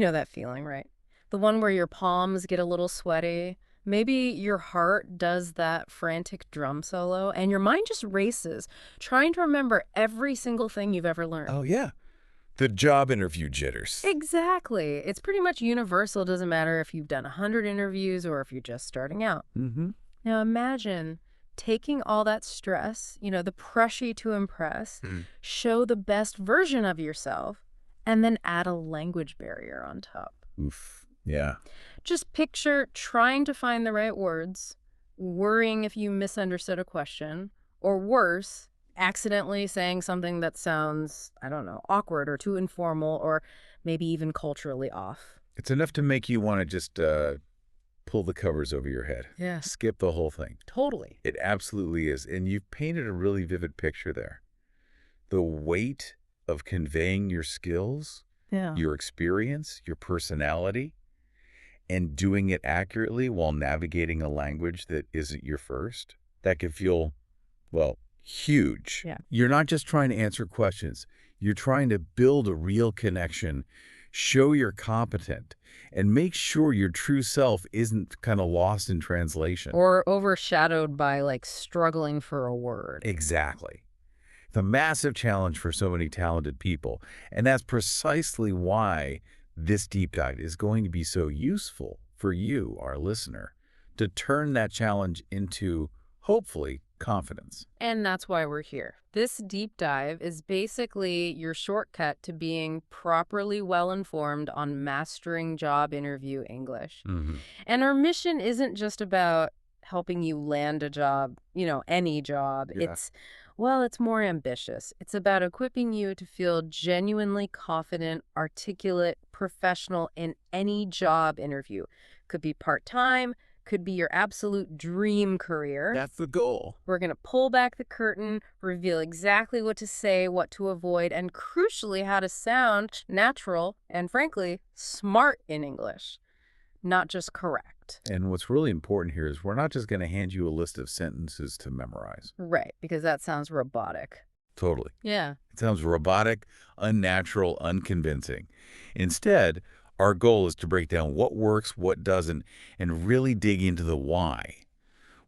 know that feeling, right? The one where your palms get a little sweaty. Maybe your heart does that frantic drum solo, and your mind just races, trying to remember every single thing you've ever learned. Oh, yeah. The job interview jitters. Exactly. It's pretty much universal. Doesn't matter if you've done 100 interviews or if you're just starting out. Mm-hmm. Now imagine taking all that stress, the pressure to impress, show the best version of yourself, and then add a language barrier on top. Oof. Yeah. Just picture trying to find the right words, worrying if you misunderstood a question, or worse, accidentally saying something that sounds, I don't know, awkward or too informal or maybe even culturally off. It's enough to make you want to just pull the covers over your head. Yeah, Skip the whole thing. totally. It absolutely is. And you've painted a really vivid picture there. The weight of conveying your skills, Yeah. your experience, your personality, and doing it accurately while navigating a language that isn't your first, that could feel, well, huge. Yeah. You're not just trying to answer questions. You're trying to build a real connection, show you're competent, and make sure your true self isn't kind of lost in translation. Or overshadowed by struggling for a word. Exactly. It's a massive challenge for so many talented people, and that's precisely why this deep dive is going to be so useful for you, our listener, to turn that challenge into, hopefully, confidence. And that's why we're here. This deep dive is basically your shortcut to being properly well-informed on mastering job interview English. Mm-hmm. And our mission isn't just about helping you land a job, any job. Yeah. It's more ambitious. It's about equipping you to feel genuinely confident, articulate, professional in any job interview. Could be part-time, could be your absolute dream career. That's the goal. We're going to pull back the curtain, reveal exactly what to say, what to avoid, and crucially, how to sound natural and, frankly, smart in English, not just correct. And what's really important here is we're not just going to hand you a list of sentences to memorize. Right, because that sounds robotic. Totally. Yeah. It sounds robotic, unnatural, unconvincing. Instead, our goal is to break down what works, what doesn't, and really dig into the why.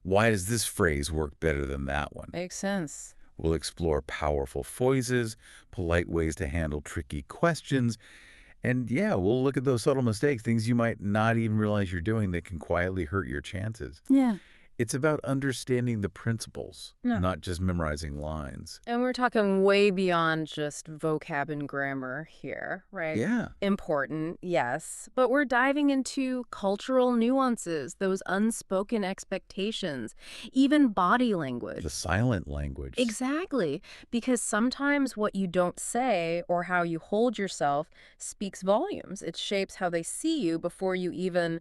Why does this phrase work better than that one? Makes sense. We'll explore powerful phrases, polite ways to handle tricky questions, and we'll look at those subtle mistakes, things you might not even realize you're doing that can quietly hurt your chances. Yeah. It's about understanding the principles, Yeah. not just memorizing lines. And we're talking way beyond just vocab and grammar here, right? Yeah. Important, yes. But we're diving into cultural nuances, those unspoken expectations, even body language. The silent language. Exactly. Because sometimes what you don't say or how you hold yourself speaks volumes. It shapes how they see you before you even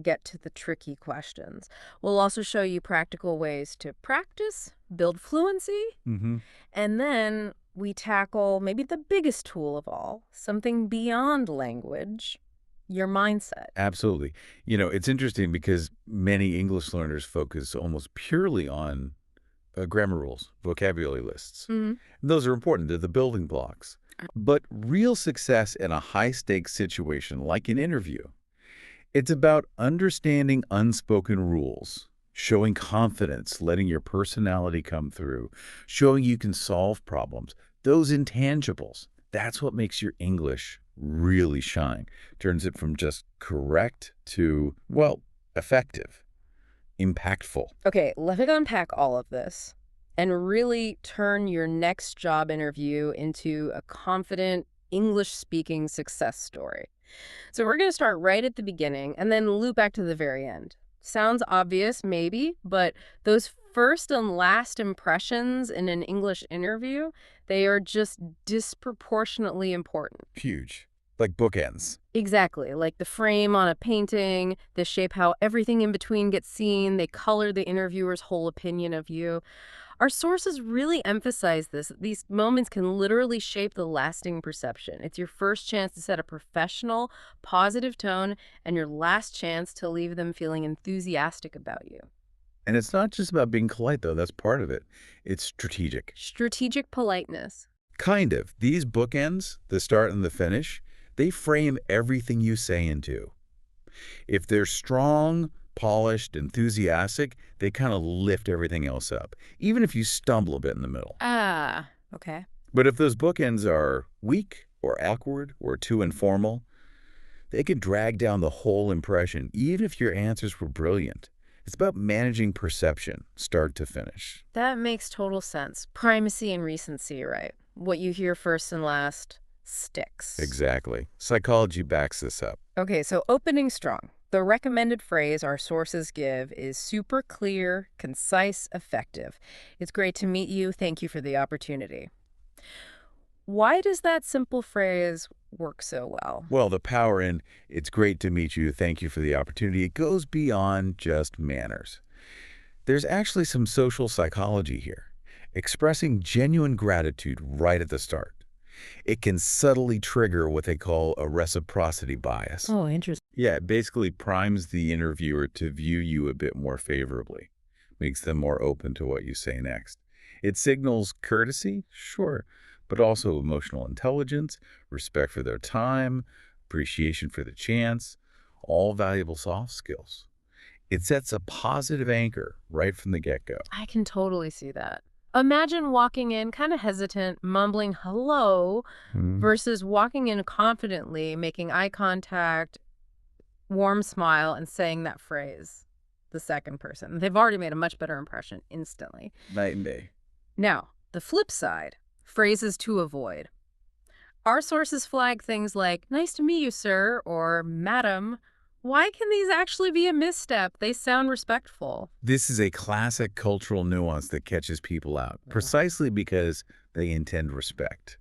get to the tricky questions. We'll also show you practical ways to practice, build fluency, Mm-hmm. and then we tackle maybe the biggest tool of all, something beyond language, your mindset. Absolutely. It's interesting because many English learners focus almost purely on grammar rules, vocabulary lists. Mm-hmm. Those are important. They're the building blocks. But real success in a high-stakes situation, like an interview, it's about understanding unspoken rules, showing confidence, letting your personality come through, showing you can solve problems. Those intangibles, that's what makes your English really shine. Turns it from just correct to, effective, impactful. Okay, let me unpack all of this and really turn your next job interview into a confident English-speaking success story. So we're going to start right at the beginning and then loop back to the very end. Sounds obvious, maybe, but those first and last impressions in an English interview, they are just disproportionately important. Huge. Like bookends. Exactly, like the frame on a painting, they shape how everything in between gets seen, they color the interviewer's whole opinion of you. Our sources really emphasize this. These moments can literally shape the lasting perception. It's your first chance to set a professional, positive tone, and your last chance to leave them feeling enthusiastic about you. And it's not just about being polite, though. That's part of it. It's strategic. Strategic politeness. Kind of. These bookends, the start and the finish, they frame everything you say into. If they're strong, polished, enthusiastic, they kind of lift everything else up, even if you stumble a bit in the middle. Ah, okay. But if those bookends are weak or awkward or too informal, they can drag down the whole impression, even if your answers were brilliant. It's about managing perception, start to finish. That makes total sense. Primacy and recency, right? What you hear first and last sticks. Exactly. Psychology backs this up. Okay, so opening strong. The recommended phrase our sources give is super clear, concise, effective. It's great to meet you. Thank you for the opportunity. Why does that simple phrase work so well? Well, the power in "it's great to meet you, thank you for the opportunity," it goes beyond just manners. There's actually some social psychology here, expressing genuine gratitude right at the start. It can subtly trigger what they call a reciprocity bias. Oh, interesting. Yeah, it basically primes the interviewer to view you a bit more favorably, makes them more open to what you say next. It signals courtesy, sure, but also emotional intelligence, respect for their time, appreciation for the chance, all valuable soft skills. It sets a positive anchor right from the get-go. I can totally see that. Imagine walking in kind of hesitant, mumbling hello, versus walking in confidently, making eye contact, warm smile, and saying that phrase, the second person. They've already made a much better impression instantly. Night and day. Now, the flip side, phrases to avoid. Our sources flag things like, nice to meet you, sir, or madam. Why can these actually be a misstep? They sound respectful. This is a classic cultural nuance that catches people out, precisely because they intend respect.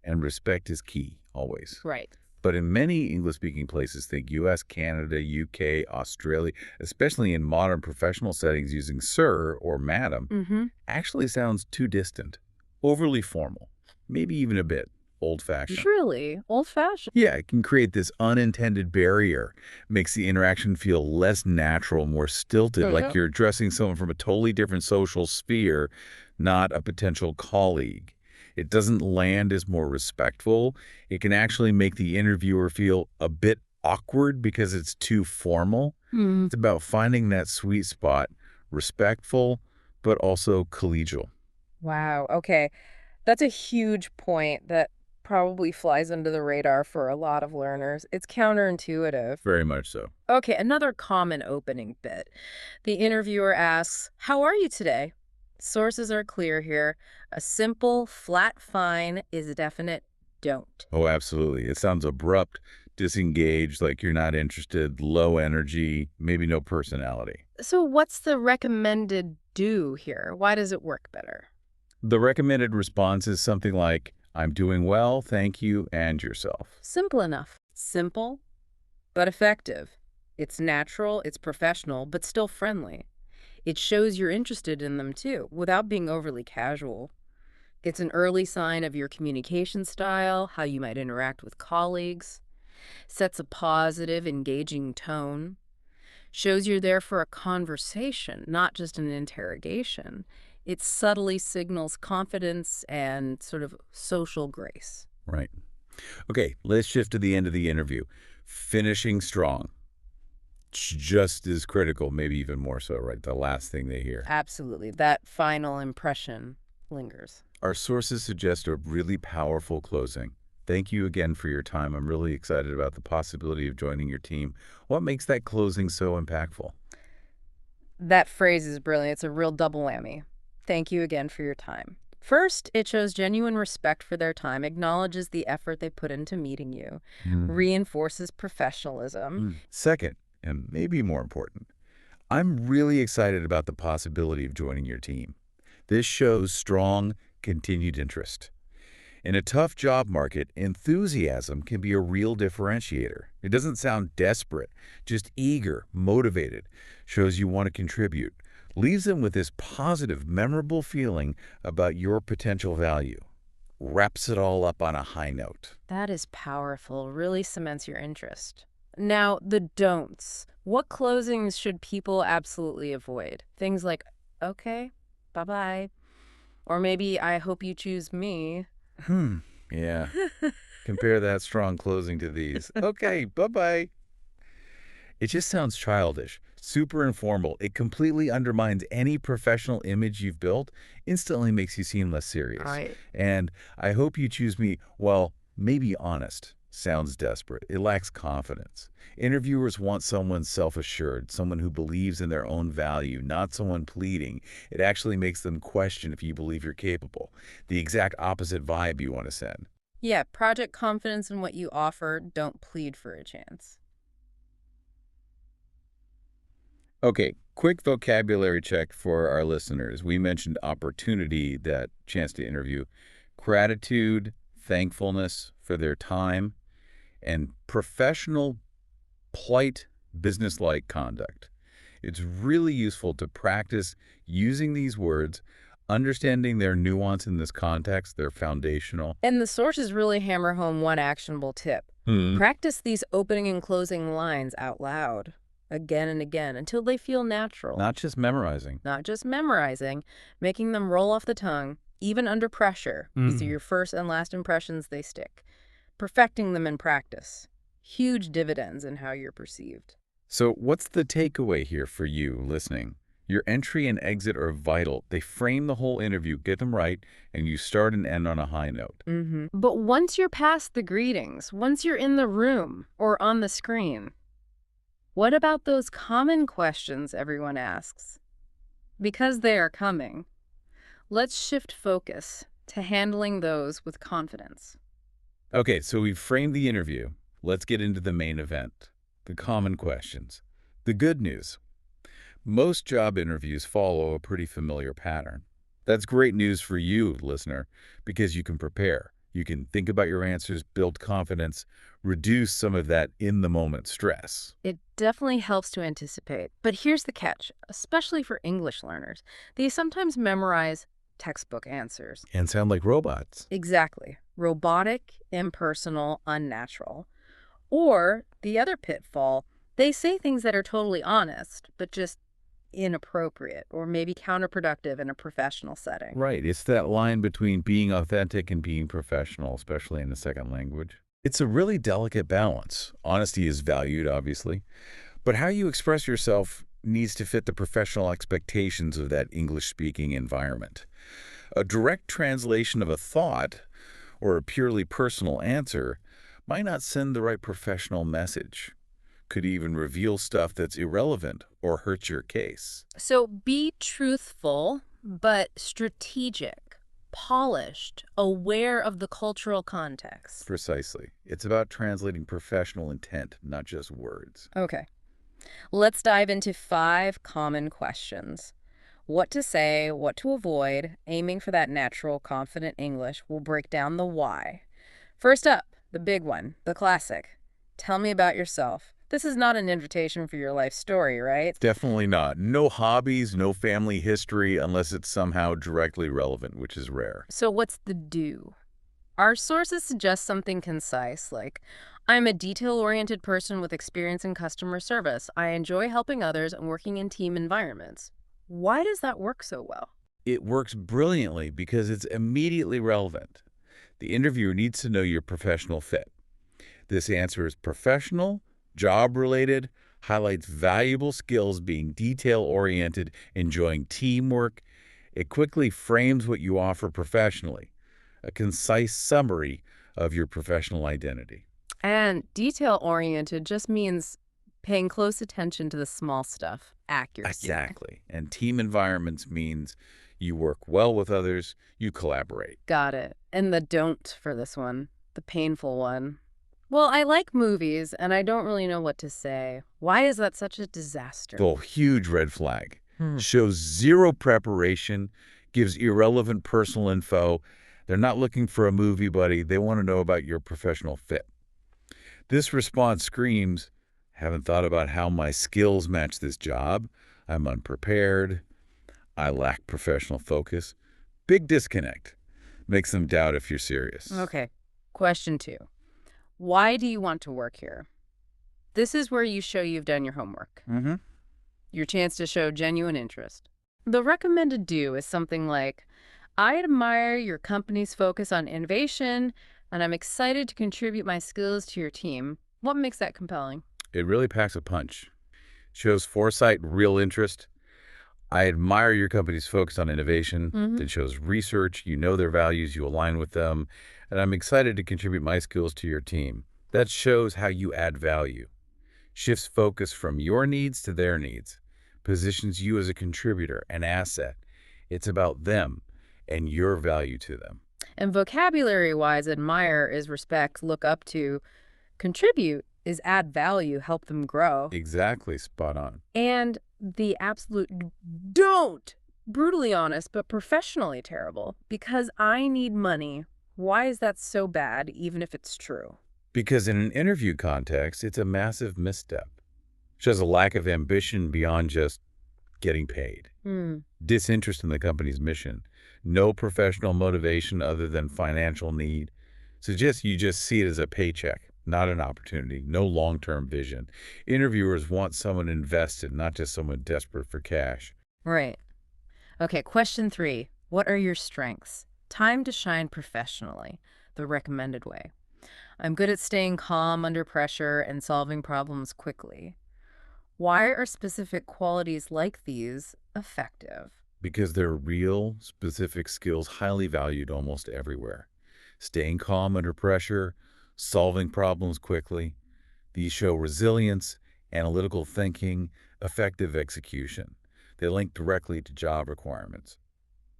And respect is key, always. Right. But in many English-speaking places, think US, Canada, UK, Australia, especially in modern professional settings, using sir or madam actually sounds too distant, overly formal, maybe even a bit old-fashioned. Truly, old-fashioned. Yeah, it can create this unintended barrier, makes the interaction feel less natural, more stilted, like you're addressing someone from a totally different social sphere, not a potential colleague. It doesn't land as more respectful. It can actually make the interviewer feel a bit awkward because it's too formal. It's about finding that sweet spot, respectful, but also collegial. Wow, okay. That's a huge point that probably flies under the radar for a lot of learners. It's counterintuitive. Very much so. Okay, another common opening bit. The interviewer asks, how are you today? Sources are clear here. A simple, flat fine is a definite don't. Oh, absolutely. It sounds abrupt, disengaged, like you're not interested, low energy, maybe no personality. So what's the recommended do here? Why does it work better? The recommended response is something like, I'm doing well, thank you, and yourself. Simple enough. Simple, but effective. It's natural, it's professional, but still friendly. It shows you're interested in them too, without being overly casual. It's an early sign of your communication style, how you might interact with colleagues. Sets a positive, engaging tone. Shows you're there for a conversation, not just an interrogation. It subtly signals confidence and sort of social grace. Right. Okay, let's shift to the end of the interview. Finishing strong. Just as critical, maybe even more so, right? The last thing they hear. Absolutely. That final impression lingers. Our sources suggest a really powerful closing. Thank you again for your time. I'm really excited about the possibility of joining your team. What makes that closing so impactful? That phrase is brilliant. It's a real double whammy. Thank you again for your time. First, it shows genuine respect for their time, acknowledges the effort they put into meeting you, reinforces professionalism. Second, and maybe more important, I'm really excited about the possibility of joining your team. This shows strong, continued interest. In a tough job market, enthusiasm can be a real differentiator. It doesn't sound desperate, just eager, motivated, shows you want to contribute, leaves them with this positive, memorable feeling about your potential value. Wraps it all up on a high note. That is powerful, really cements your interest. Now, the don'ts. What closings should people absolutely avoid? Things like, okay, bye-bye. Or maybe, I hope you choose me. Yeah. Compare that strong closing to these. Okay, bye-bye. It just sounds childish, super informal. It completely undermines any professional image you've built, instantly makes you seem less serious. Right. And I hope you choose me, well, maybe honest. Sounds desperate. It lacks confidence. Interviewers want someone self-assured, someone who believes in their own value, not someone pleading. It actually makes them question if you believe you're capable. The exact opposite vibe you want to send. Yeah, project confidence in what you offer, don't plead for a chance. Okay, quick vocabulary check for our listeners. We mentioned opportunity, that chance to interview, gratitude, thankfulness for their time, and professional, polite, businesslike conduct. It's really useful to practice using these words, understanding their nuance in this context. They're foundational. And the sources really hammer home one actionable tip. Practice these opening and closing lines out loud, again and again, until they feel natural. Not just memorizing. Not just memorizing, making them roll off the tongue, even under pressure. These are your first and last impressions, they stick. Perfecting them in practice. Huge dividends in how you're perceived. So what's the takeaway here for you listening? Your entry and exit are vital. They frame the whole interview, get them right, and you start and end on a high note. But once you're past the greetings, once you're in the room or on the screen, what about those common questions everyone asks? Because they are coming, let's shift focus to handling those with confidence. Okay, so we've framed the interview. Let's get into the main event, the common questions. The good news. Most job interviews follow a pretty familiar pattern. That's great news for you, listener, because you can prepare. You can think about your answers, build confidence, reduce some of that in-the-moment stress. It definitely helps to anticipate. But here's the catch, especially for English learners. They sometimes memorize textbook answers. And sound like robots. Exactly. Robotic, impersonal, unnatural. Or the other pitfall, they say things that are totally honest, but just inappropriate or maybe counterproductive in a professional setting. Right. It's that line between being authentic and being professional, especially in a second language. It's a really delicate balance. Honesty is valued, obviously, but how you express yourself needs to fit the professional expectations of that English-speaking environment. A direct translation of a thought or a purely personal answer might not send the right professional message. Could even reveal stuff that's irrelevant or hurt your case. So be truthful, but strategic, polished, aware of the cultural context. Precisely. It's about translating professional intent, not just words. Okay. Let's dive into 5 common questions. What to say, what to avoid, aiming for that natural, confident English. We'll break down the why. First up, the big one, the classic. Tell me about yourself. This is not an invitation for your life story, right? Definitely not. No hobbies, no family history, unless it's somehow directly relevant, which is rare. So what's the do? Our sources suggest something concise, like, I'm a detail-oriented person with experience in customer service. I enjoy helping others and working in team environments. Why does that work so well? It works brilliantly because it's immediately relevant. The interviewer needs to know your professional fit. This answer is professional, job-related, highlights valuable skills, being detail-oriented, enjoying teamwork. It quickly frames what you offer professionally, a concise summary of your professional identity. And detail-oriented just means paying close attention to the small stuff, accuracy. Exactly. And team environments means you work well with others, you collaborate. Got it. And the don't for this one, the painful one. Well, I like movies, and I don't really know what to say. Why is that such a disaster? The huge red flag. Shows zero preparation, gives irrelevant personal info. They're not looking for a movie buddy. They want to know about your professional fit. This response screams, haven't thought about how my skills match this job. I'm unprepared. I lack professional focus. Big disconnect. Makes them doubt if you're serious. Okay. Question 2. Why do you want to work here? This is where you show you've done your homework. Your chance to show genuine interest. The recommended do is something like, I admire your company's focus on innovation, and I'm excited to contribute my skills to your team. What makes that compelling? It really packs a punch. Shows foresight, real interest. I admire your company's focus on innovation. Hmm. It shows research, you know their values, you align with them, and I'm excited to contribute my skills to your team. That shows how you add value. Shifts focus from your needs to their needs, positions you as a contributor, an asset. It's about them and your value to them. And vocabulary-wise, admire is respect, look up to. Contribute is add value, help them grow. Exactly, spot on. And the absolute don't, brutally honest, but professionally terrible. Because I need money. Why is that so bad, even if it's true? Because in an interview context, it's a massive misstep. Shows a lack of ambition beyond just getting paid. Hmm. Disinterest in the company's mission. No professional motivation other than financial need. Suggests you just see it as a paycheck, not an opportunity, no long-term vision. Interviewers want someone invested, not just someone desperate for cash. Right. Okay, question 3. What are your strengths? Time to shine professionally, the recommended way. I'm good at staying calm under pressure and solving problems quickly. Why are specific qualities like these effective? Because they're real, specific skills highly valued almost everywhere. Staying calm under pressure, solving problems quickly. These show resilience, analytical thinking, effective execution. They link directly to job requirements.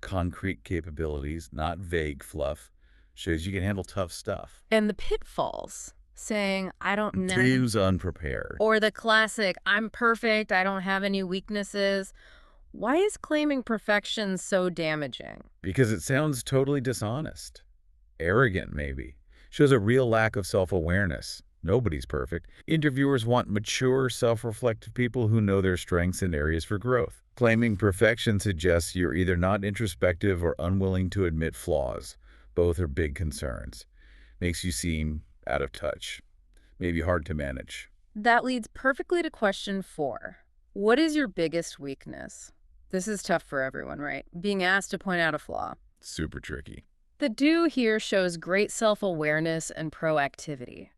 Concrete capabilities, not vague fluff, shows you can handle tough stuff. And the pitfalls, saying, I don't know. Seems unprepared. Or the classic, I'm perfect, I don't have any weaknesses. Why is claiming perfection so damaging? Because it sounds totally dishonest. Arrogant, maybe. Shows a real lack of self-awareness. Nobody's perfect. Interviewers want mature, self-reflective people who know their strengths and areas for growth. Claiming perfection suggests you're either not introspective or unwilling to admit flaws. Both are big concerns. Makes you seem out of touch. Maybe hard to manage. That leads perfectly to question 4. What is your biggest weakness? This is tough for everyone, right? Being asked to point out a flaw. Super tricky. The do here shows great self-awareness and proactivity.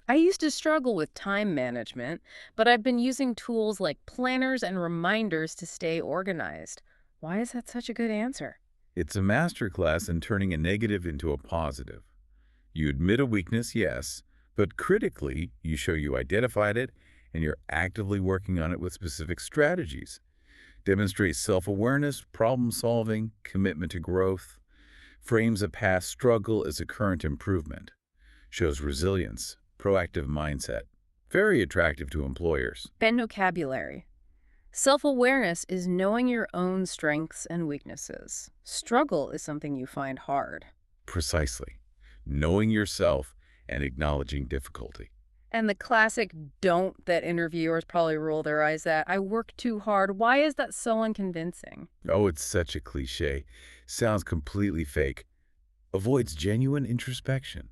I used to struggle with time management, but I've been using tools like planners and reminders to stay organized. Why is that such a good answer? It's a masterclass in turning a negative into a positive. You admit a weakness, yes, but critically, you show you identified it and you're actively working on it with specific strategies. Demonstrates self-awareness, problem-solving, commitment to growth. Frames a past struggle as a current improvement. Shows resilience, proactive mindset. Very attractive to employers. And vocabulary. Self-awareness is knowing your own strengths and weaknesses. Struggle is something you find hard. Precisely. Knowing yourself and acknowledging difficulty. And the classic don't that interviewers probably roll their eyes at, I work too hard. Why is that so unconvincing? Oh, it's such a cliche. Sounds completely fake. Avoids genuine introspection.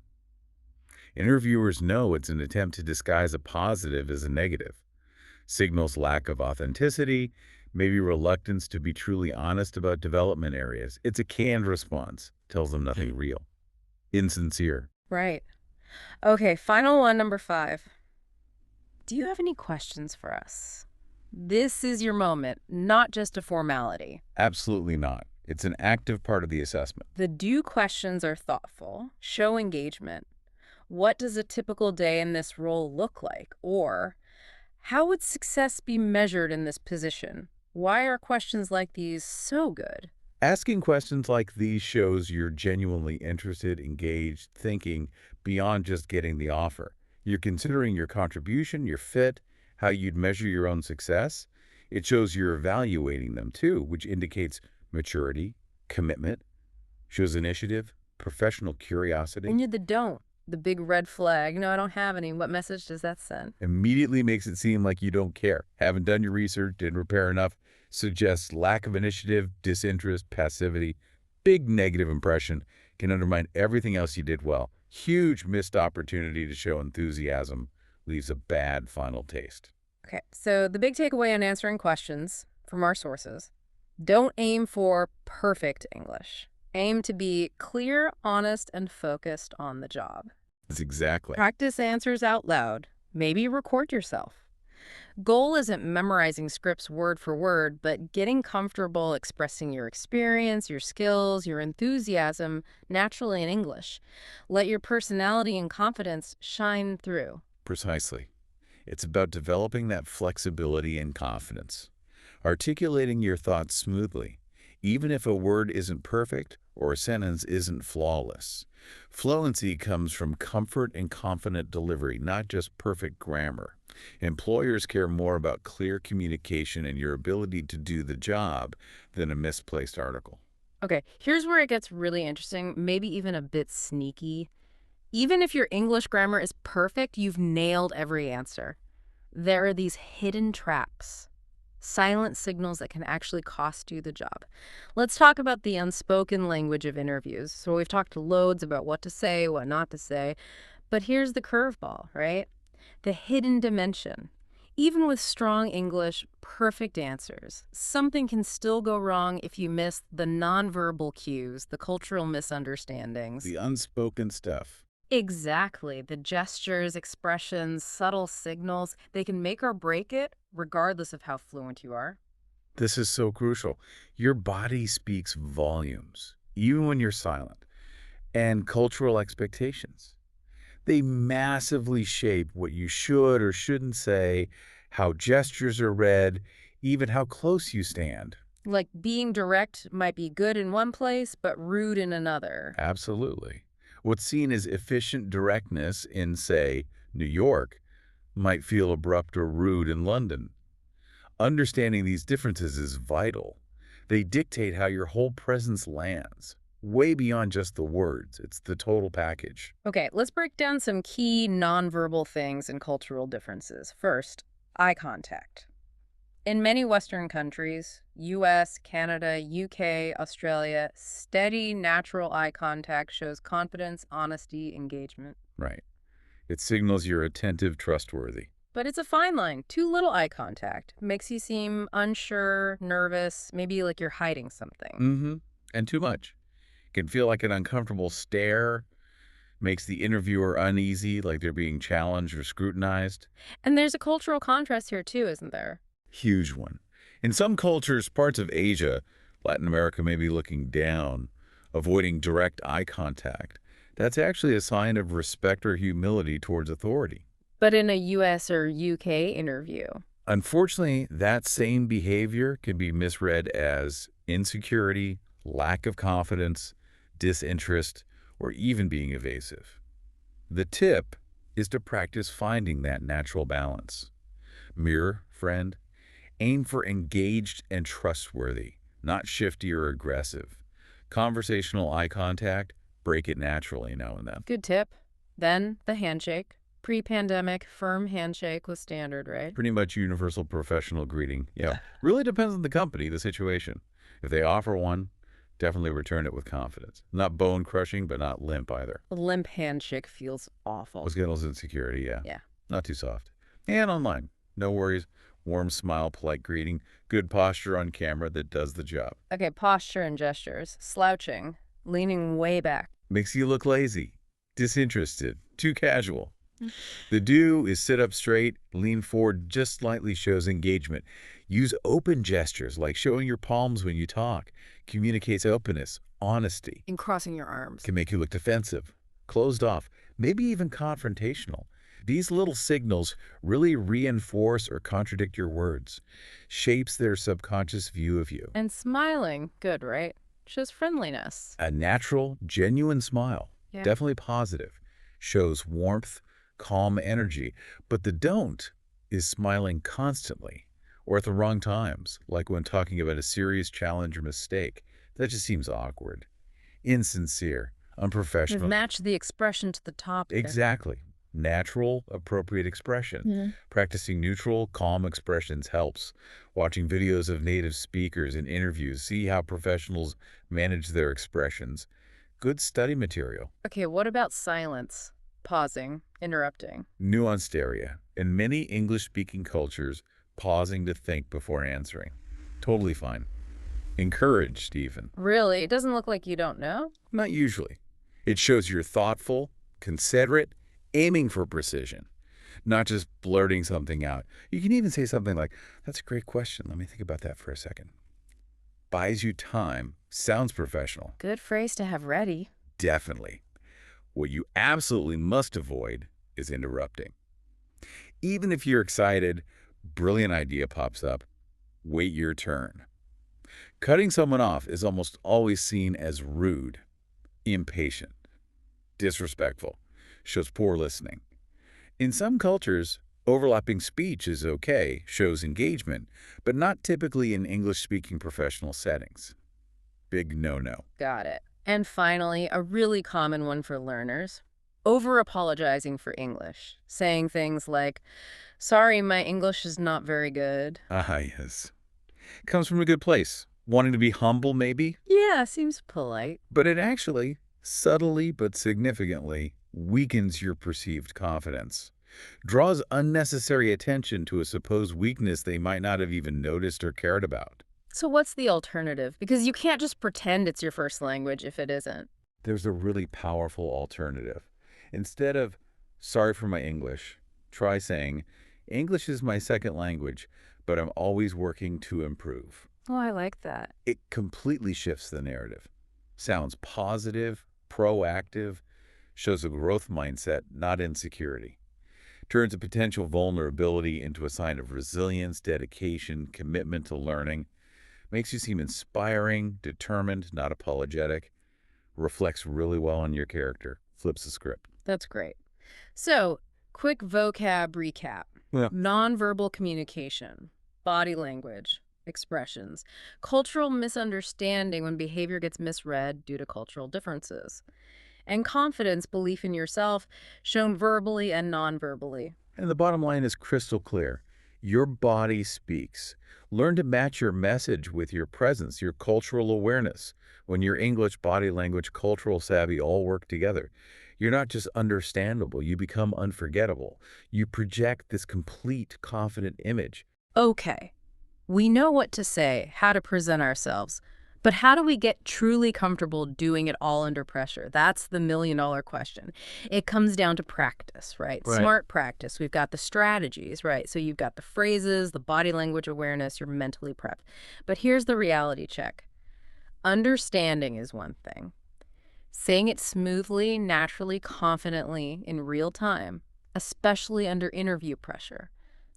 Interviewers know it's an attempt to disguise a positive as a negative. Signals lack of authenticity, maybe reluctance to be truly honest about development areas. It's a canned response. Tells them nothing real. Insincere. Right. Okay, final one, number 5. Do you have any questions for us? This is your moment, not just a formality. Absolutely not. It's an active part of the assessment. The do questions are thoughtful, show engagement. What does a typical day in this role look like? Or how would success be measured in this position? Why are questions like these so good? Asking questions like these shows you're genuinely interested, engaged, thinking beyond just getting the offer. You're considering your contribution, your fit, how you'd measure your own success. It shows you're evaluating them too, which indicates maturity, commitment, shows initiative, professional curiosity. And you're the don't, the big red flag. No, I don't have any. What message does that send? Immediately makes it seem like you don't care. Haven't done your research, didn't prepare enough. Suggests lack of initiative, disinterest, passivity. Big negative impression. Can undermine everything else you did well. Huge missed opportunity to show enthusiasm. Leaves a bad final taste. Okay, so the big takeaway on answering questions from our sources: don't aim for perfect English. Aim to be clear, honest, and focused on the job. That's exactly. Practice answers out loud. Maybe record yourself. Goal isn't memorizing scripts word for word, but getting comfortable expressing your experience, your skills, your enthusiasm naturally in English. Let your personality and confidence shine through. Precisely. It's about developing that flexibility and confidence, articulating your thoughts smoothly, even if a word isn't perfect or a sentence isn't flawless. Fluency comes from comfort and confident delivery, not just perfect grammar. Employers care more about clear communication and your ability to do the job than a misplaced article. Okay, here's where it gets really interesting, maybe even a bit sneaky. Even if your English grammar is perfect, you've nailed every answer. There are these hidden traps, silent signals that can actually cost you the job. Let's talk about the unspoken language of interviews. So we've talked loads about what to say, what not to say, but here's the curveball, right? The hidden dimension. Even with strong English, perfect answers, something can still go wrong if you miss the nonverbal cues, the cultural misunderstandings. The unspoken stuff. Exactly. The gestures, expressions, subtle signals, they can make or break it, regardless of how fluent you are. This is so crucial. Your body speaks volumes, even when you're silent, and cultural expectations. They massively shape what you should or shouldn't say, how gestures are read, even how close you stand. Like being direct might be good in one place, but rude in another. Absolutely. What's seen as efficient directness in, say, New York might feel abrupt or rude in London. Understanding these differences is vital. They dictate how your whole presence lands, way beyond just the words. It's the total package. Okay, let's break down some key nonverbal things and cultural differences. First, eye contact. In many Western countries, US, Canada, UK, Australia, steady, natural eye contact shows confidence, honesty, engagement. Right. It signals you're attentive, trustworthy. But it's a fine line. Too little eye contact makes you seem unsure, nervous, maybe like you're hiding something. Mm-hmm. And too much. Can feel like an uncomfortable stare, makes the interviewer uneasy, like they're being challenged or scrutinized. And there's a cultural contrast here too, isn't there? Huge one. In some cultures, parts of Asia, Latin America may be looking down, avoiding direct eye contact. That's actually a sign of respect or humility towards authority. But in a US or UK interview, Unfortunately, that same behavior can be misread as insecurity, lack of confidence, disinterest, or even being evasive. The tip is to practice finding that natural balance. Mirror, friend, aim for engaged and trustworthy, not shifty or aggressive. Conversational eye contact, break it naturally now and then. good tip. Then the handshake. Pre-pandemic, firm handshake was standard, right? Pretty much universal professional greeting. Yeah, really depends on the company, the situation. If they offer one, definitely return it with confidence. Not bone crushing, but not limp either. A limp handshake feels awful. Mosquitoes insecurity, yeah. Yeah. Not too soft. And online. No worries. Warm smile, polite greeting, good posture on camera that does the job. Okay, posture and gestures. Slouching, leaning way back. Makes you look lazy, disinterested, too casual. The do is sit up straight, lean forward just slightly shows engagement. Use open gestures like showing your palms when you talk. Communicates openness, honesty. And crossing your arms. Can make you look defensive, closed off, maybe even confrontational. These little signals really reinforce or contradict your words, shapes their subconscious view of you. And smiling, good, right? Shows friendliness. A natural, genuine smile, Yeah. definitely positive, shows warmth, calm energy. But the don't is smiling constantly or at the wrong times, like when talking about a serious challenge or mistake. That just seems awkward, insincere, unprofessional. Match the expression to the topic. Exactly. Natural, appropriate expression. Practicing neutral, calm expressions helps. Watching videos of native speakers and interviews, see how professionals manage their expressions. Good study material. Okay, what about silence? Pausing, interrupting. Nuanced area. In many English-speaking cultures, pausing to think before answering. Totally fine. encouraged even. Really? It doesn't look like you don't know? Not usually. It shows you're thoughtful, considerate, aiming for precision, not just blurting something out. You can even say something like, "That's a great question. Let me think about that for a second." Buys you time, sounds professional. Good phrase to have ready. Definitely. What you absolutely must avoid is interrupting. Even if you're excited, brilliant idea pops up, wait your turn. Cutting someone off is almost always seen as rude, impatient, disrespectful, shows poor listening. In some cultures, overlapping speech is okay, shows engagement, but not typically in English-speaking professional settings. Big no-no. Got it. And finally, a really common one for learners, over-apologizing for English, saying things like, "Sorry, my English is not very good." Ah, yes. Comes from a good place. Wanting to be humble, maybe? Yeah, seems polite. But it actually, subtly but significantly, weakens your perceived confidence. Draws unnecessary attention to a supposed weakness they might not have even noticed or cared about. So what's the alternative? Because you can't just pretend it's your first language if it isn't. There's a really powerful alternative. Instead of, "Sorry for my English," try saying, "English is my second language, but I'm always working to improve." Oh, I like that. It completely shifts the narrative. Sounds positive, proactive, shows a growth mindset, not insecurity. Turns a potential vulnerability into a sign of resilience, dedication, commitment to learning. Makes you seem inspiring, determined, not apologetic. Reflects really well on your character. Flips the script. That's great. So, quick vocab recap. Yeah. Nonverbal communication, body language, expressions, cultural misunderstanding when behavior gets misread due to cultural differences, and confidence, belief in yourself, shown verbally and non-verbally. And the bottom line is crystal clear. Your body speaks. Learn to match your message with your presence, your cultural awareness. When your English, body language, cultural savvy all work together, you're not just understandable, you become unforgettable. You project this complete, confident image. Okay, we know what to say, how to present ourselves, but how do we get truly comfortable doing it all under pressure? That's the million-dollar question. It comes down to practice, right? Right. Smart practice. We've got the strategies, right? So you've got the phrases, the body language awareness, you're mentally prepped. But here's the reality check. Understanding is one thing. Saying it smoothly, naturally, confidently, in real time, especially under interview pressure,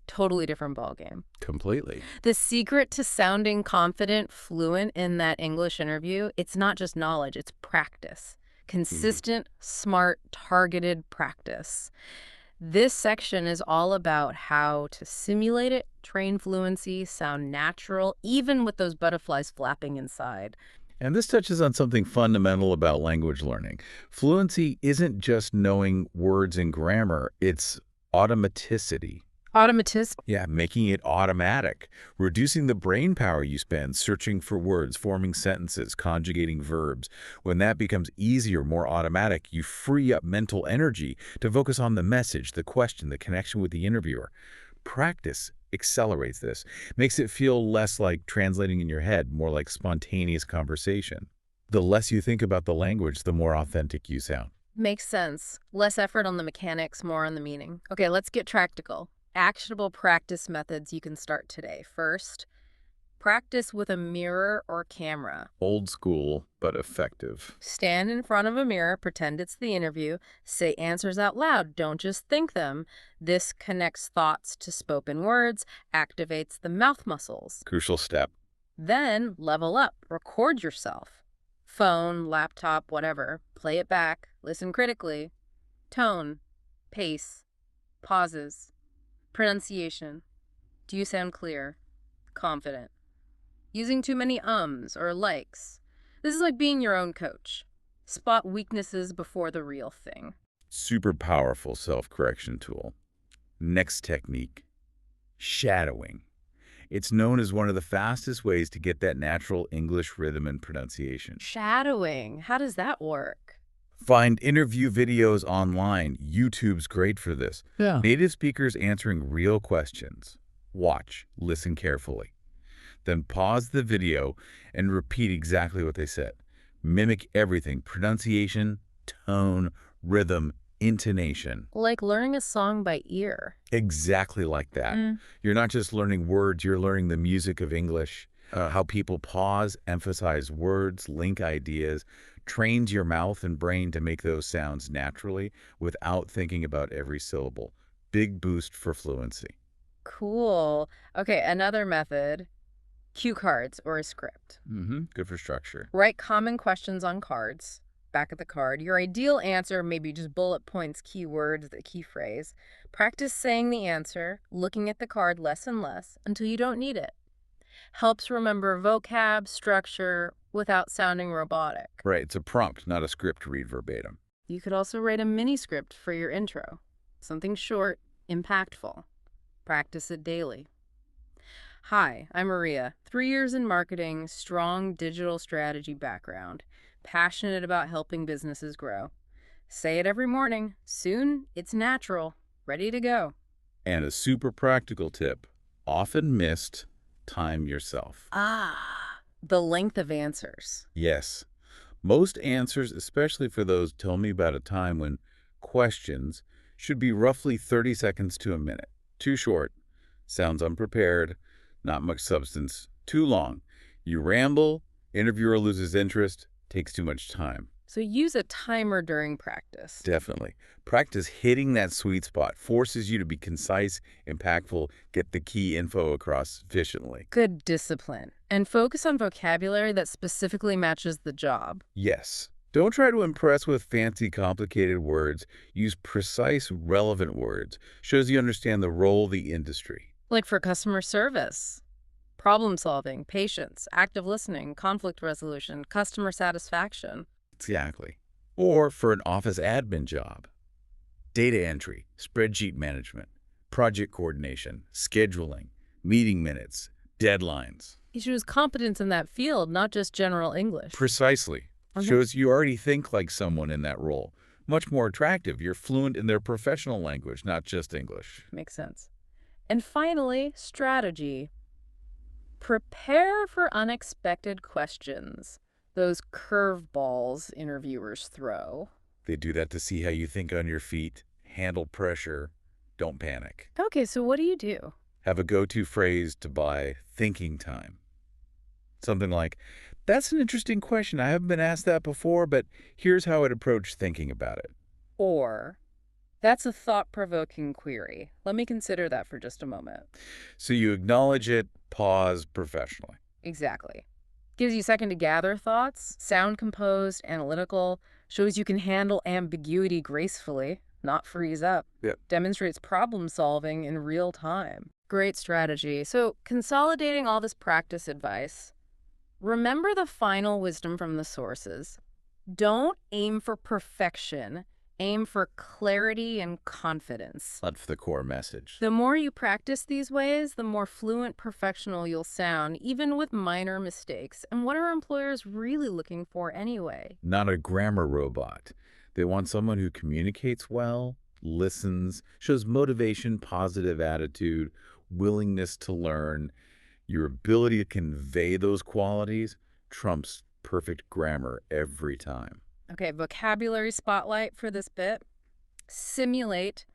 totally different ballgame. Completely. The secret to sounding confident, fluent in that English interview, it's not just knowledge, it's practice. Consistent, smart, targeted practice. This section is all about how to simulate it, train fluency, sound natural, even with those butterflies flapping inside. And this touches on something fundamental about language learning. Fluency isn't just knowing words and grammar, it's automaticity. Automatism. Yeah, making it automatic, reducing the brain power you spend searching for words, forming sentences, conjugating verbs. When that becomes easier, more automatic, you free up mental energy to focus on the message, the question, the connection with the interviewer. Practice accelerates this, makes it feel less like translating in your head, more like spontaneous conversation. The less you think about the language, the more authentic you sound. Makes sense. Less effort on the mechanics, more on the meaning. Okay, let's get practical. Actionable practice methods you can start today. First, practice with a mirror or camera. Old school, but effective. Stand in front of a mirror, pretend it's the interview, say answers out loud, don't just think them. This connects thoughts to spoken words, activates the mouth muscles. Crucial step. Then level up, record yourself. Phone, laptop, whatever. Play it back, listen critically. Tone, pace, pauses. Pronunciation. Do you sound clear? Confident? Using too many ums or likes? This is like being your own coach. Spot weaknesses before the real thing. Super powerful self-correction tool. Next technique, shadowing. It's known as one of the fastest ways to get that natural English rhythm and pronunciation. Shadowing. How does that work? Find interview videos online. YouTube's great for this. Yeah. Native speakers answering real questions. Watch, listen carefully. Then pause the video and repeat exactly what they said. Mimic everything: pronunciation, tone, rhythm, intonation. Like learning a song by ear. Exactly like that. You're not just learning words, you're learning the music of English, how people pause, emphasize words, link ideas, trains your mouth and brain to make those sounds naturally without thinking about every syllable. Big boost for fluency. Cool. Okay, another method, cue cards or a script. Good for structure. Write common questions on cards. Back of the card. Your ideal answer, maybe just bullet points, keywords, the key phrase. Practice saying the answer, looking at the card less and less until you don't need it. Helps remember vocab, structure, without sounding robotic. Right, it's a prompt, not a script to read verbatim. You could also write a mini script for your intro. Something short, impactful. Practice it daily. Hi, I'm Maria. 3 years in marketing, strong digital strategy background, passionate about helping businesses grow. Say it every morning. Soon, it's natural. Ready to go. And a super practical tip, often missed: time yourself. The length of answers. Yes. Most answers, especially for those "tell me about a time when" questions, should be roughly 30 seconds to a minute. Too short. Sounds unprepared. Not much substance. Too long. You ramble, interviewer loses interest, takes too much time. So use a timer during practice. Definitely. Practice hitting that sweet spot. Forces you to be concise, impactful, get the key info across efficiently. Good discipline. And focus on vocabulary that specifically matches the job. Yes. Don't try to impress with fancy, complicated words. Use precise, relevant words. Shows you understand the role of the industry. Like for customer service, problem solving, patience, active listening, conflict resolution, customer satisfaction. Exactly. Or for an office admin job. Data entry, spreadsheet management, project coordination, scheduling, meeting minutes, deadlines. He shows competence in that field, not just general English. Precisely. Shows you already think like someone in that role. Much more attractive. You're fluent in their professional language, not just English. Makes sense. And finally, strategy. Prepare for unexpected questions. Those curveballs interviewers throw. They do that to see how you think on your feet, handle pressure, don't panic. Okay, so what do you do? Have a go-to phrase to buy thinking time. Something like, "That's an interesting question. I haven't been asked that before, but here's how I'd approach thinking about it." Or, that's a thought-provoking query. Let me consider that for just a moment. So you acknowledge it, pause professionally. Exactly. Gives you a second to gather thoughts, sound composed, analytical, shows you can handle ambiguity gracefully, not freeze up. Yep. Demonstrates problem solving in real time. Great strategy. So, consolidating all this practice advice, remember the final wisdom from the sources. Don't aim for perfection. Aim for clarity and confidence. That's the core message. The more you practice these ways, the more fluent professional you'll sound, even with minor mistakes. And what are employers really looking for anyway? Not a grammar robot. They want someone who communicates well, listens, shows motivation, positive attitude, willingness to learn. Your ability to convey those qualities trumps perfect grammar every time. Okay, vocabulary spotlight for this bit. Simulate,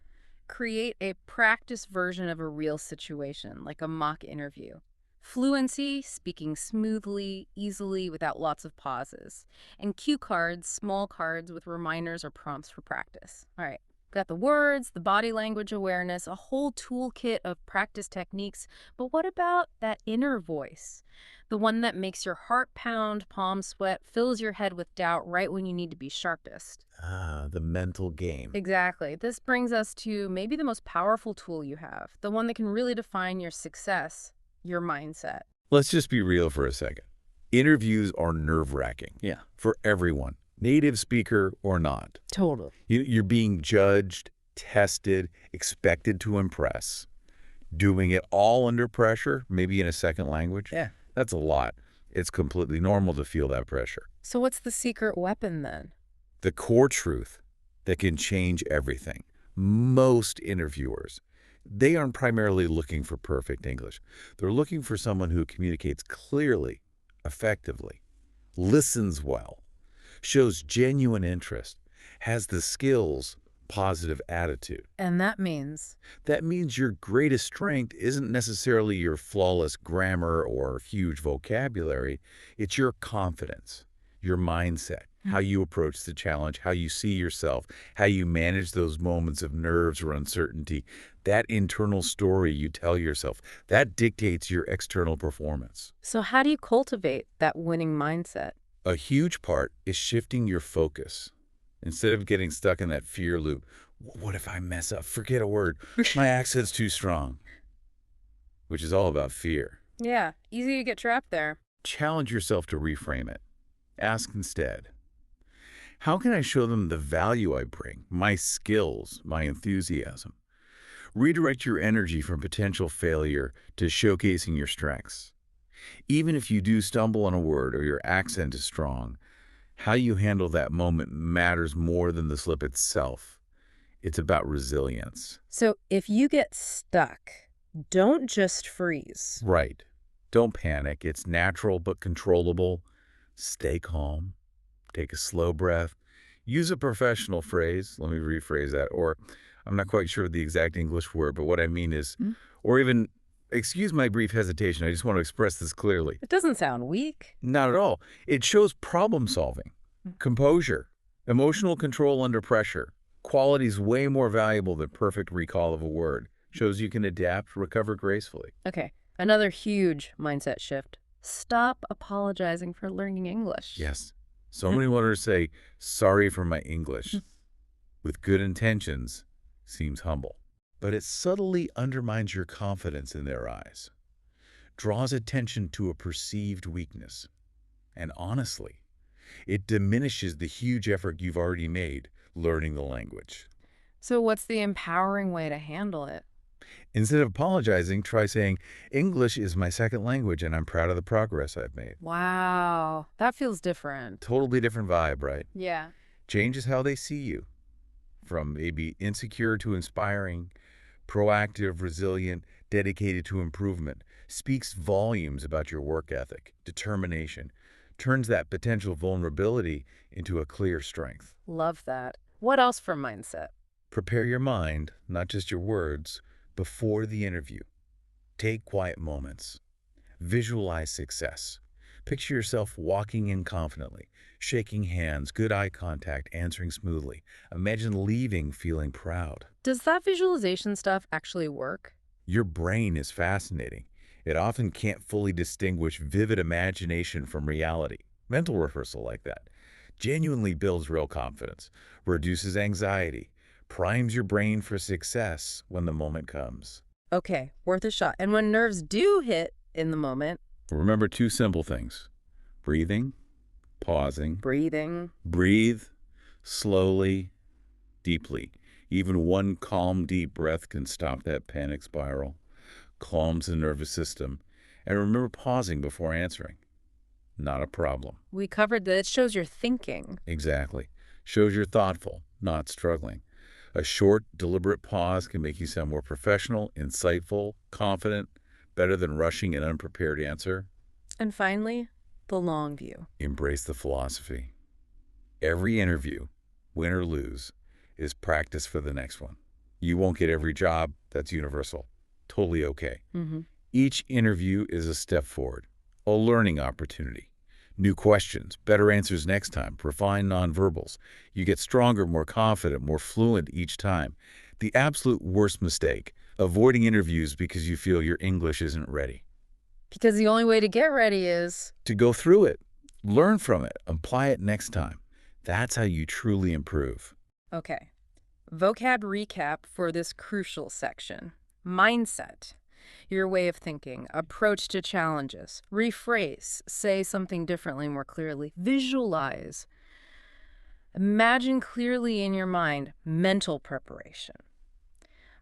create a practice version of a real situation, like a mock interview. Fluency, speaking smoothly, easily, without lots of pauses. And cue cards, small cards with reminders or prompts for practice. All right, got the words, the body language awareness, a whole toolkit of practice techniques. But what about that inner voice? The one that makes your heart pound, palms sweat, fills your head with doubt right when you need to be sharpest. The mental game. Exactly. This brings us to maybe the most powerful tool you have, the one that can really define your success, your mindset. Let's just be real for a second. Interviews are nerve-wracking. Yeah. For everyone, native speaker or not. Totally. You're being judged, tested, expected to impress. Doing it all under pressure, maybe in a second language. Yeah. That's a lot. It's completely normal to feel that pressure. So what's the secret weapon then? The core truth that can change everything. Most interviewers They aren't primarily looking for perfect English. They're looking for someone who communicates clearly, effectively, listens well, shows genuine interest, has the skills, positive attitude. And that means? That means your greatest strength isn't necessarily your flawless grammar or huge vocabulary. It's your confidence, your mindset, how you approach the challenge, how you see yourself, how you manage those moments of nerves or uncertainty. That internal story you tell yourself, that dictates your external performance. So how do you cultivate that winning mindset? A huge part is shifting your focus. Instead of getting stuck in that fear loop, what if I mess up? Forget a word. My accent's too strong. Which is all about fear. Yeah, easy to get trapped there. Challenge yourself to reframe it. Ask instead, how can I show them the value I bring, my skills, my enthusiasm? Redirect your energy from potential failure to showcasing your strengths. Even if you do stumble on a word or your accent is strong, how you handle that moment matters more than the slip itself. It's about resilience. So if you get stuck, don't just freeze. Right. Don't panic. It's natural but controllable. Stay calm. Take a slow breath. Use a professional phrase. Let me rephrase that. Or I'm not quite sure the exact English word, but what I mean is, or even, excuse my brief hesitation. I just want to express this clearly. It doesn't sound weak. Not at all. It shows problem solving, composure, emotional control under pressure. Qualities way more valuable than perfect recall of a word. Shows you can adapt, recover gracefully. Okay, another huge mindset shift. Stop apologizing for learning English. Yes. So many learners say, sorry for my English, with good intentions, seems humble. But it subtly undermines your confidence in their eyes, draws attention to a perceived weakness. And honestly, it diminishes the huge effort you've already made learning the language. So what's the empowering way to handle it? Instead of apologizing, try saying, English is my second language and I'm proud of the progress I've made. Wow, that feels different. Totally different vibe, right? Yeah. Changes how they see you. From maybe insecure to inspiring, proactive, resilient, dedicated to improvement. Speaks volumes about your work ethic, determination. Turns that potential vulnerability into a clear strength. Love that. What else for mindset? Prepare your mind, not just your words, before the interview. Take quiet moments. Visualize success. Picture yourself walking in confidently, shaking hands, good eye contact, answering smoothly. Imagine leaving feeling proud. Does that visualization stuff actually work? Your brain is fascinating. It often can't fully distinguish vivid imagination from reality. Mental rehearsal like that genuinely builds real confidence, reduces anxiety, primes your brain for success when the moment comes. Okay, worth a shot. And when nerves do hit in the moment, Remember two simple things: breathing, pausing. breathing. Breathe slowly, deeply. Even one calm, deep breath can stop that panic spiral, calms the nervous system. And remember pausing before answering. Not a problem. We covered that it shows you're thinking. Exactly. Shows you're thoughtful, not struggling. A short, deliberate pause can make you sound more professional, insightful, confident, better than rushing an unprepared answer. And finally, the long view. Embrace the philosophy. Every interview, win or lose, is practice for the next one. You won't get every job. That's universal. Totally okay. Each interview is a step forward, a learning opportunity. New questions, better answers next time, refined nonverbals. You get stronger, more confident, more fluent each time. The absolute worst mistake, avoiding interviews because you feel your English isn't ready. Because the only way to get ready is To go through it, learn from it, apply it next time. That's how you truly improve. Okay. Vocab recap for this crucial section. Mindset. Your way of thinking, approach to challenges, rephrase, say something differently, more clearly, visualize, imagine clearly in your mind, mental preparation.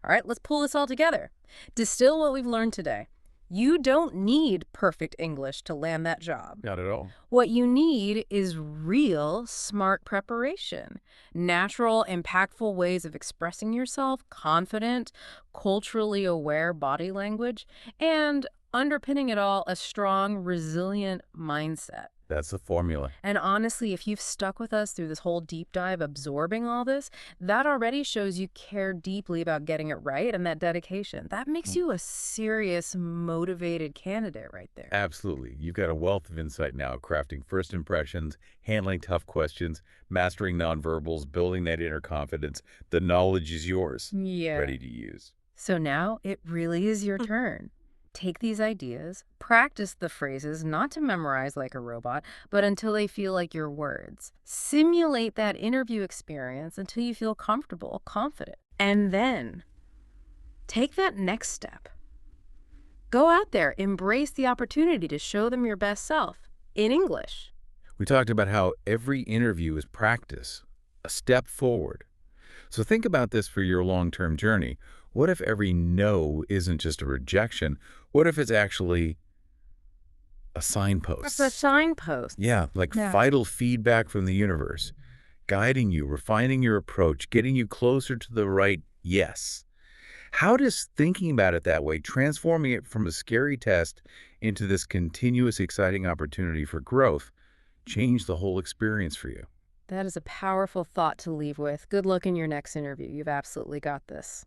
All right, let's pull this all together. Distill what we've learned today. You don't need perfect English to land that job. Not at all. What you need is real, smart preparation, natural, impactful ways of expressing yourself, confident, culturally aware body language, and underpinning it all, a strong, resilient mindset. That's the formula. And honestly, if you've stuck with us through this whole deep dive, absorbing all this, that already shows you care deeply about getting it right and that dedication. That makes you a serious, motivated candidate right there. Absolutely. You've got a wealth of insight now, crafting first impressions, handling tough questions, mastering nonverbals, building that inner confidence. The knowledge is yours, Yeah. ready to use. So now it really is your turn. Take these ideas, practice the phrases, not to memorize like a robot, but until they feel like your words. Simulate that interview experience until you feel comfortable, confident. And then take that next step. Go out there, embrace the opportunity to show them your best self in English. We talked about how every interview is practice, a step forward. So think about this for your long-term journey. What if every no isn't just a rejection? What if it's actually a signpost? That's a signpost. Yeah, like Yeah. vital feedback from the universe, guiding you, refining your approach, getting you closer to the right yes. How does thinking about it that way, transforming it from a scary test into this continuous exciting opportunity for growth, change the whole experience for you? That is a powerful thought to leave with. Good luck in your next interview. You've absolutely got this.